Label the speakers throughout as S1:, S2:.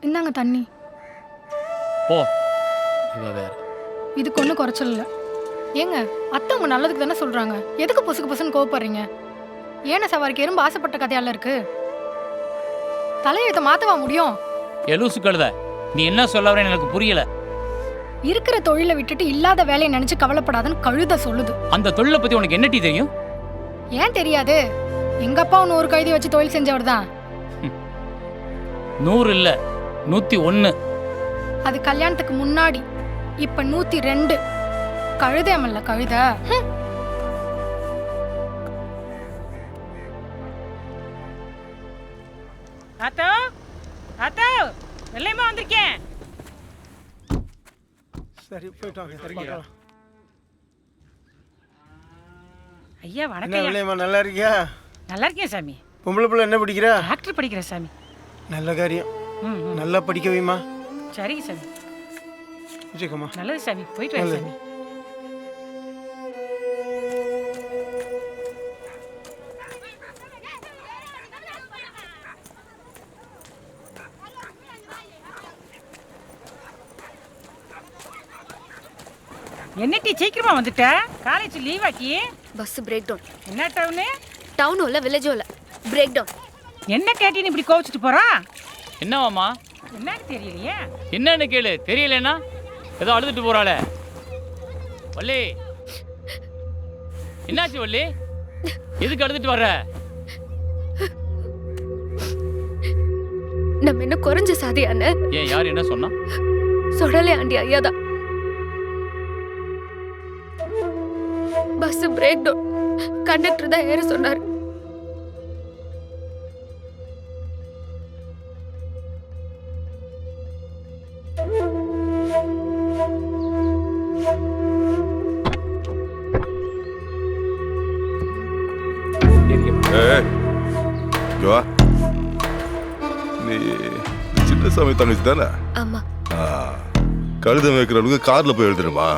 S1: இந்தாங்க தண்ணி.
S2: போ. இவ வேற.
S1: இதுக்கு ஒன்றும் குறைச்சல் இல்லை. ஏங்க அத்தை உங்க நல்லதுக்கு தானே சொல்றாங்க. எதுக்கு பொசுக்கு பொசுன்னு கோவப்படுறீங்க? ஏன சவாரிக்கு எறும்பு ஆசைப்பட்ட கதையால இருக்கு. தலையெழுத்த மாத்தவா முடியும்?
S2: எலூசு கழுத, நீ என்ன சொல்ல வரேன்னு எனக்கு புரியல.
S1: இருக்கிற தொழிலை விட்டுட்டு இல்லாத வேலையை நினைச்சு கவலைப்படாதன்னு கழுத சொல்லுது.
S2: அந்த தொழிலை பத்தி உனக்கு என்ன டீ தெரியும்?
S1: ஏன் தெரியாது? எங்க அப்பா 100 கைதி வச்சு தொழில் செஞ்சவர் தான்.
S2: 100 இல்ல 101.
S1: அது கல்யாணத்துக்கு முன்னாடி. இப்ப 102. கழுதேமல்ல கழுத.
S3: ஆத்தோ ஆத்தோ வெள்ளையம்மா வந்திருக்கேன்.
S4: சரி போயிட்டு வாங்க.
S3: ஐயா
S4: என்ன
S3: வணக்கம்.
S4: வெள்ளையம்மா நல்லா இருக்கியா?
S3: நல்லா இருக்கேன் சாமி.
S4: பொம்பளை பிள்ளை என்ன படிக்கிறா?
S3: டாக்டர் படிக்கிறேன் சாமி.
S4: நல்ல காரியம்.
S3: ம்
S4: நல்லா படிக்க வைமா.
S3: சரிங்க சாமி.
S4: வச்சுக்கோமா.
S3: நல்லது சாமி, போயிட்டு வரேன் சாமி. என்னட்டி சீக்கிரமா வந்துட்ட? காலேஜ் லீவ் ஆக்கி?
S5: Bus break down.
S3: என்ன டவுனு?
S5: டவுனும் இல்லை வில்லேஜும் இல்லை, பிரேக் டவுன்.
S3: என்ன கேட்டின்னு இப்படி கோவிச்சிட்டு போறா?
S2: என்னவாமா?
S3: என்னன்னு தெரியலையே.
S2: என்னன்னு கேளு. தெரியலன்னா ஏதோ அழுதுட்டு போறாளே. வள்ளி, என்னாச்சு வள்ளி? எதுக்கு அழுதுட்டு வர்ற?
S5: நம்ம என்ன குறைஞ்ச சாதியான?
S2: ஏன், யார் என்ன சொன்னா?
S5: சொடலை ஆண்டி ஐயாதான். Bus break down. கண்டக்டர் தான் ஏற சொன்னார்.
S6: நீ சின்னசாமி தங்கச்சி தானே?
S5: ஆமா.
S6: கழுத வைக்கிறவனுக்கு கார்ல போய் எழுதுருமா?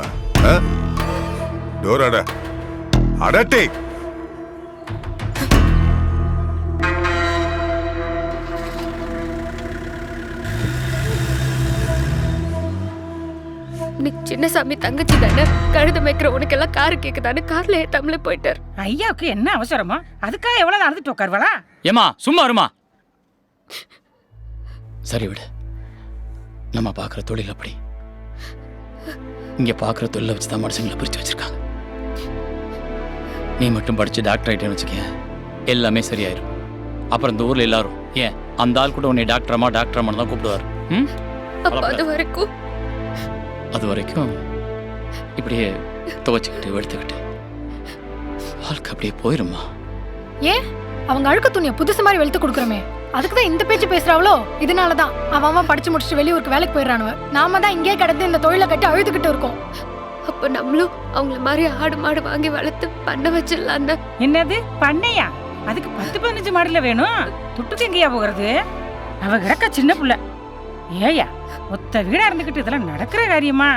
S6: டோராட அடட்டே.
S5: நீ சின்னசாமி தங்கச்சி தானே? கழுத மேய்க்கிற உனக்கு எல்லாம் காரு கேக்குதானு கார்ல ஏத்தாமலே போயிட்டார்.
S3: ஐயாவுக்கு என்ன அவசரமா? அதுக்காக எவ்வளவு அழுதுட்டு உட்காருவாளா?
S2: ஏமா சும்மா இருமா. சரி விடு. நம்ம பார்க்குற தொழில் அப்படி. இங்கே பார்க்குற தொழிலை வச்சு தான் மனுஷங்களை பிரித்து வச்சிருக்காங்க. நீ மட்டும் படித்து டாக்டர் ஆகிட்டேன்னு வச்சுக்கேன், எல்லாமே சரியாயிரும். அப்புறம் இந்த ஊரில் எல்லாரும் ஏன் அந்த ஆள் கூட உன்னை டாக்டரமா டாக்டரமான்னு தான் கூப்பிடுவார். அது வரைக்கும் இப்படியே துவைச்சிக்கிட்டு வெளுத்துக்கிட்டு வாழ்க்கை அப்படியே போயிருமா?
S1: ஏன் அவங்க அழுக்க துணியை புதுசு மாதிரி வெளுத்து கொடுக்குறோமே, அதுக்கு தான் இந்த பேச்சு பேசுறாவளோ? இதனாலதான் அவன் படிச்சு முடிச்சுட்டு வெளியூருக்கு வேலைக்கு போயிடறானுவ. நாம தான் இங்கே கிடந்து இந்த தொழிலை கட்டி அழுதுகிட்டு இருக்கோம்.
S5: அப்ப நம்மளும் அவங்கள மாதிரி ஆடு மாடு வாங்கி வளர்த்து பண்ண வச்சிடலாம்.
S3: என்னது பண்ணையா? அதுக்கு 10-15 மாடுல வேணும். துட்டுக்கு எங்கேயா போகிறது? அவ கிடக்க சின்ன புள்ள. ஏயா ஒத்த வீடா இருந்துகிட்டு இதெல்லாம் நடக்கிற காரியமா?